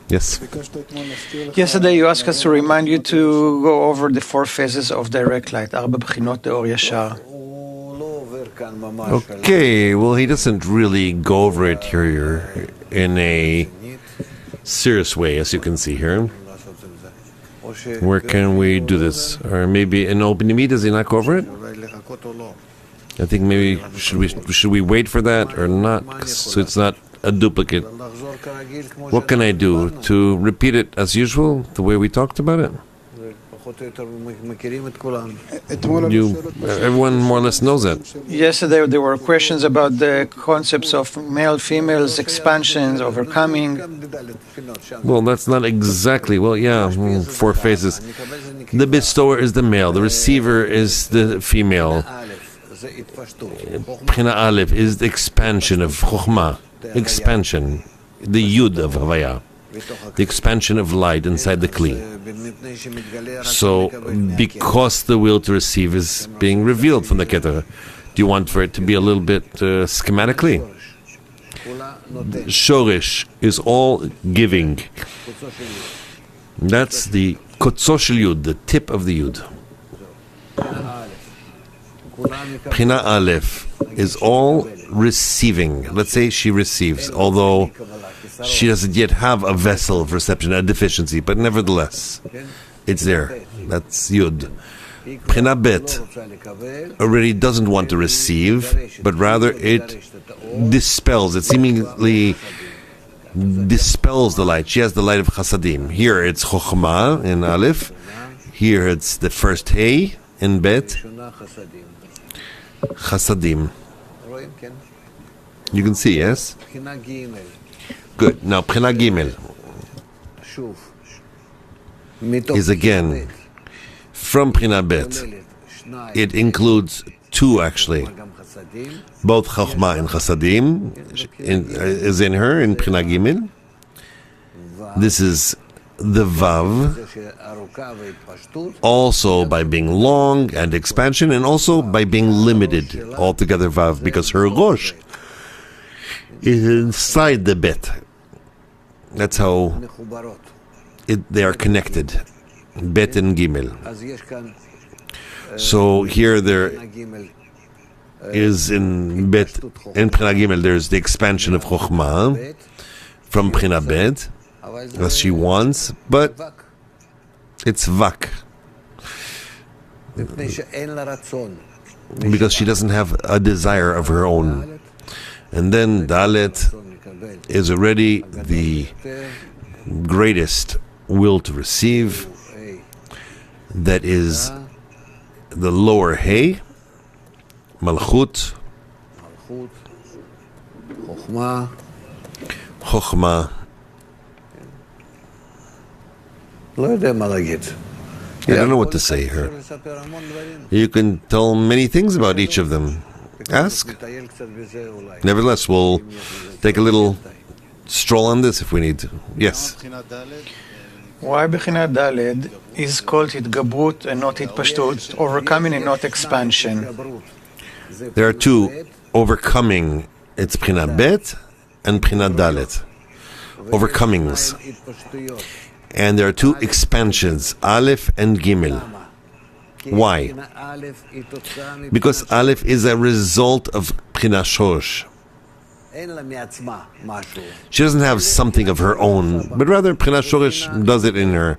Yes. Yesterday you asked us to remind you to go over the 4 phases of direct light. Arba, behinot, or yashar. Okay, well, he doesn't really go over it here in a serious way, as you can see here. Where can we do this? Or maybe in open meet, does he not go over it? I think maybe should we wait for that or not, so it's not a duplicate. What can I do to repeat it as usual, the way we talked about it? Everyone more or less knows that. Yesterday there were questions about the concepts of male, females, expansions, overcoming. Well, that's not exactly, 4 phases. The bestower is the male, the receiver is the female. Bechina Aleph is the expansion of Chokhmah, expansion, the Yud of Havaya, the expansion of light inside the Kli. So, because the will to receive is being revealed from the Keter, do you want for it to be a little bit schematically? Shorish is all giving. That's the Kotzo Shel Yud, the tip of the Yud. Bechina Aleph is all receiving. Let's say she receives, although she doesn't yet have a vessel of reception, a deficiency, but nevertheless, it's there. That's Yud. Bechina Bet already doesn't want to receive, but rather it dispels, it seemingly dispels the light. She has the light of Chasadim. Here it's Chokhmah in Aleph. Here it's the first Hey in Bet. Chasadim. You can see, yes? Good. Now, Bechina Gimel is again from Bechina Bet. It includes 2 actually. Both Chokhmah and Chasadim is in her in Bechina Gimel. This is the Vav, also by being long and expansion, and also by being limited altogether Vav, because her Rosh is inside the Bet. That's how they are connected, Bet and Gimel. So here there is in Bet, in Bechina Gimel, there's the expansion of Chokhmah from Bechina Bet, as she wants, but it's Vak. Because she doesn't have a desire of her own. And then Dalet is already the greatest will to receive. That is the lower Hey, Malchut, Chokhmah. I don't know what to say here. You can tell many things about each of them. Ask. Nevertheless, we'll take a little stroll on this if we need to. Yes. Why Bechina Daled is called Hitgabrut and not Hitpashtut, overcoming and not expansion? There are 2 overcoming. It's Bechina Bet and Bechina Dalet. Overcomings. And there are 2 expansions, Aleph and Gimel. Why? Because Aleph is a result of Bechina Shosh. She doesn't have something of her own, but rather Bechina Shoresh does it in her.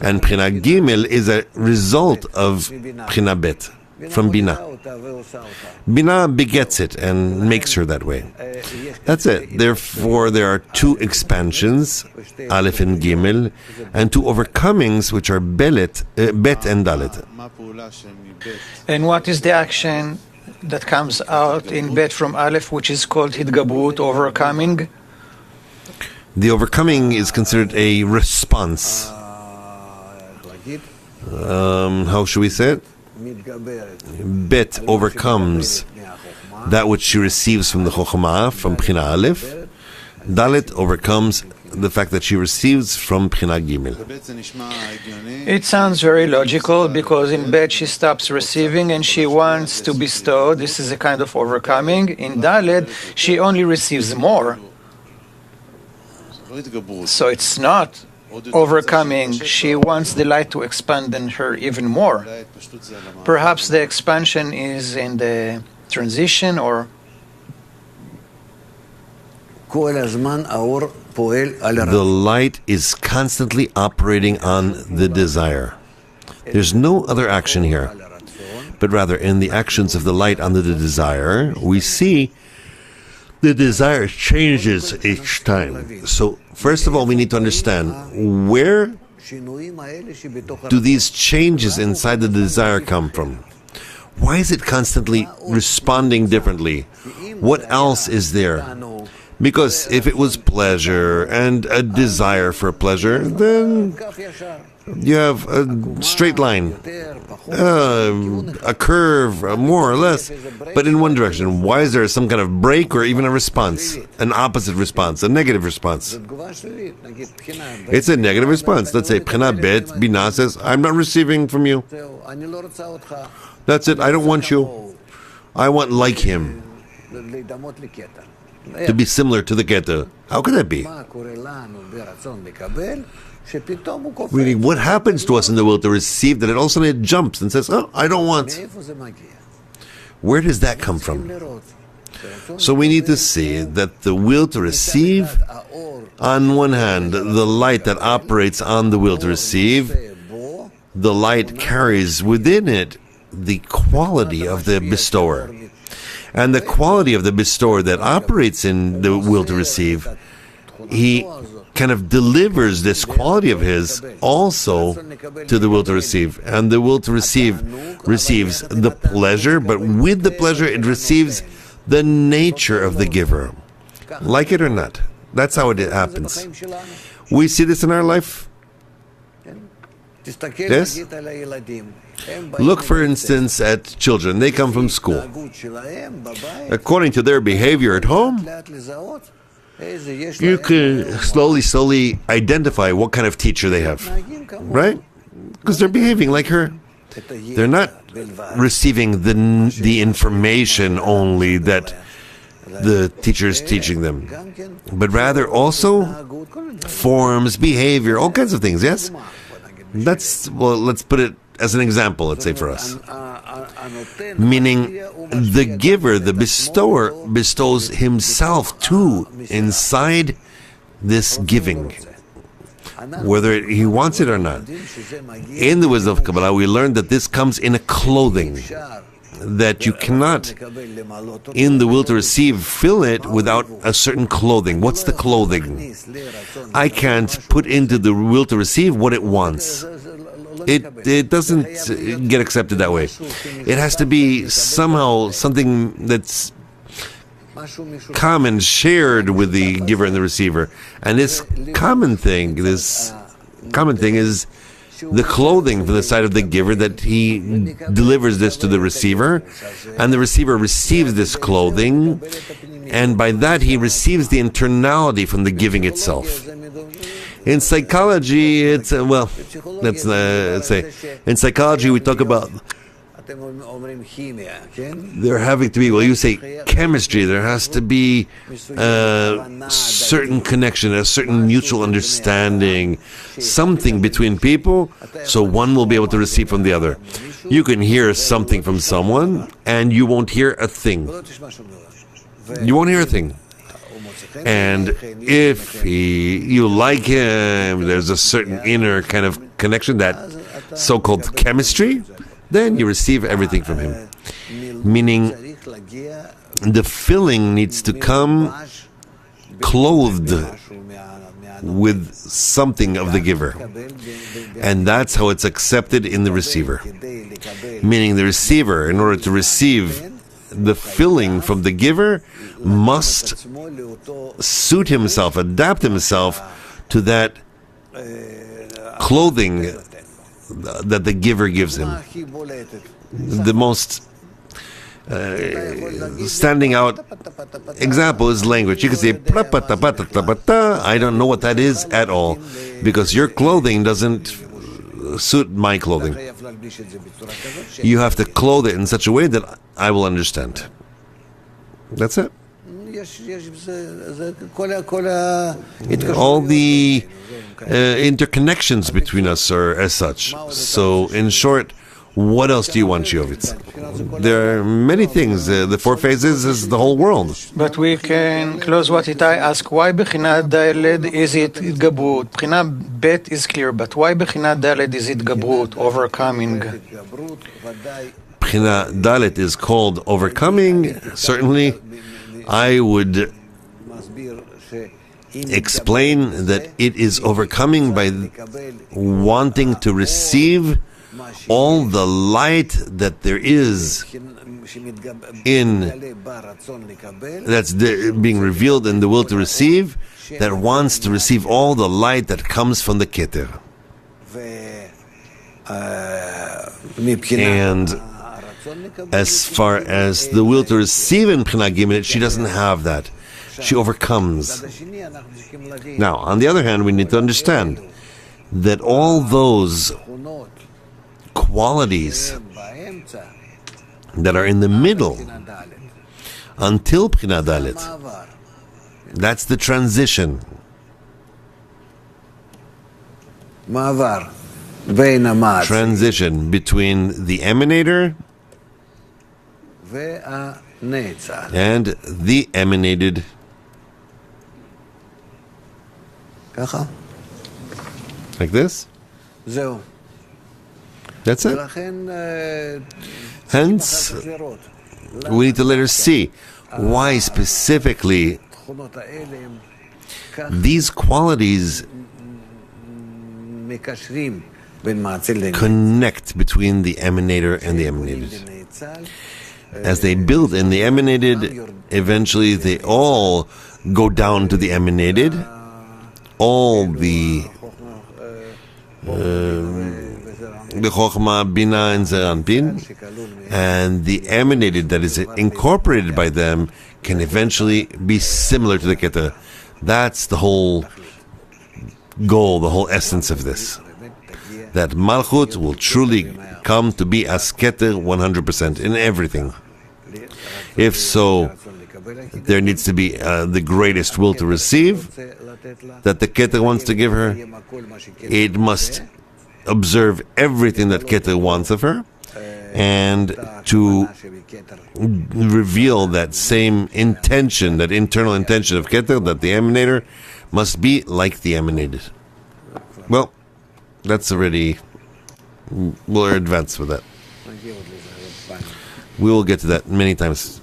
And Bechina Gimel is a result of Bechina Bet, from Bina. Bina begets it and makes her that way. That's it. Therefore, there are 2 expansions, Aleph and Gimel, and 2 overcomings, which are Bet and Dalet. And what is the action that comes out in Bet from Aleph, which is called Hitgabrut, overcoming? The overcoming is considered a response. How should we say it? Bet overcomes that which she receives from the Chokhmah, from Bechina Aleph. Dalet overcomes the fact that she receives from Bechina Gimel. It sounds very logical, because in Bet she stops receiving and she wants to bestow. This is a kind of overcoming. In Dalet, she only receives more. So it's not overcoming. She wants the light to expand in her even more. Perhaps the expansion is in the transition, or the light is constantly operating on the desire. There's no other action here, but rather in the actions of the light on the desire, we see the desire changes each time. So, first of all, we need to understand, where do these changes inside the desire come from? Why is it constantly responding differently? What else is there? Because if it was pleasure and a desire for pleasure, then you have a straight line, a curve, more or less, but in one direction. Why is there some kind of break or even a response, an opposite response, a negative response? It's a negative response. Let's say, B'china Bet, Binah says, I'm not receiving from you. That's it, I don't want you. I want like him, to be similar to the Keter. How could that be? Meaning, what happens to us in the will to receive that it all of a sudden it jumps and says, oh, I don't want. Where does that come from? So we need to see that the will to receive, on one hand, the light that operates on the will to receive, the light carries within it the quality of the bestower. And the quality of the bestower that operates in the will to receive, he kind of delivers this quality of his also to the will to receive. And the will to receive receives the pleasure, but with the pleasure it receives the nature of the giver. Like it or not. That's how it happens. We see this in our life. Yes? Look, for instance, at children. They come from school. According to their behavior at home, you can slowly identify what kind of teacher they have, right? Because they're behaving like her. They're not receiving the information only that the teacher is teaching them, but rather also forms, behavior, all kinds of things, yes? Let's put it as an example, let's say for us. Meaning, the giver, the bestower, bestows himself too inside this giving, whether he wants it or not. In the wisdom of Kabbalah, we learned that this comes in a clothing, that you cannot, in the will to receive, fill it without a certain clothing. What's the clothing? I can't put into the will to receive what it wants. It doesn't get accepted that way. It has to be somehow something that's common, shared with the giver and the receiver. And this common thing is the clothing from the side of the giver, that he delivers this to the receiver, and the receiver receives this clothing, and by that he receives the internality from the giving itself. In psychology, it's let's say, in psychology we talk about there having to be, you say chemistry, there has to be a certain connection, a certain mutual understanding, something between people, so one will be able to receive from the other. You can hear something from someone, and you won't hear a thing. You won't hear a thing. And if you like him, there's a certain inner kind of connection, that so-called chemistry, then you receive everything from him. Meaning, the filling needs to come clothed with something of the giver. And that's how it's accepted in the receiver. Meaning the receiver, in order to receive the filling from the giver, must suit himself, adapt himself to that clothing that the giver gives him. The most standing out example is language. You can say, I don't know what that is at all, because your clothing doesn't suit my clothing. You have to clothe it in such a way that I will understand. That's it. All the interconnections between us are as such. So, in short, what else do you want, Shiovitz? There are many things. The four phases is the whole world. But we can close what Itai asked. Why Bechinat Daled is it Gabrut? Bechinat Bet is clear, but why Bechinat Daled is it Gabrut, overcoming? Bechina Dalet is called overcoming. Certainly, I would explain that it is overcoming by wanting to receive all the light that there is that's being revealed in the will to receive, that wants to receive all the light that comes from the Keter. And as far as the will to receive in Bechina Gimel, she doesn't have that. She overcomes. Now, on the other hand, we need to understand that all those qualities that are in the middle until Bechina Dalet, that's the transition. Transition between the emanator and the emanated. Like this? That's it. Hence, we need to let her see why specifically these qualities connect between the emanator and the emanated. As they build in the emanated, eventually they all go down to the emanated. All the Chokhmah, Bina, and Zeranpin, and the emanated that is incorporated by them can eventually be similar to the Keter. That's the whole goal, the whole essence of this. That Malchut will truly come to be as Keter 100% in everything. If so, there needs to be the greatest will to receive that the Keter wants to give her. It must observe everything that Keter wants of her, and to reveal that same intention, that internal intention of Keter, that the emanator must be like the emanated. Well, that's already, we'll advance with that. We will get to that many times.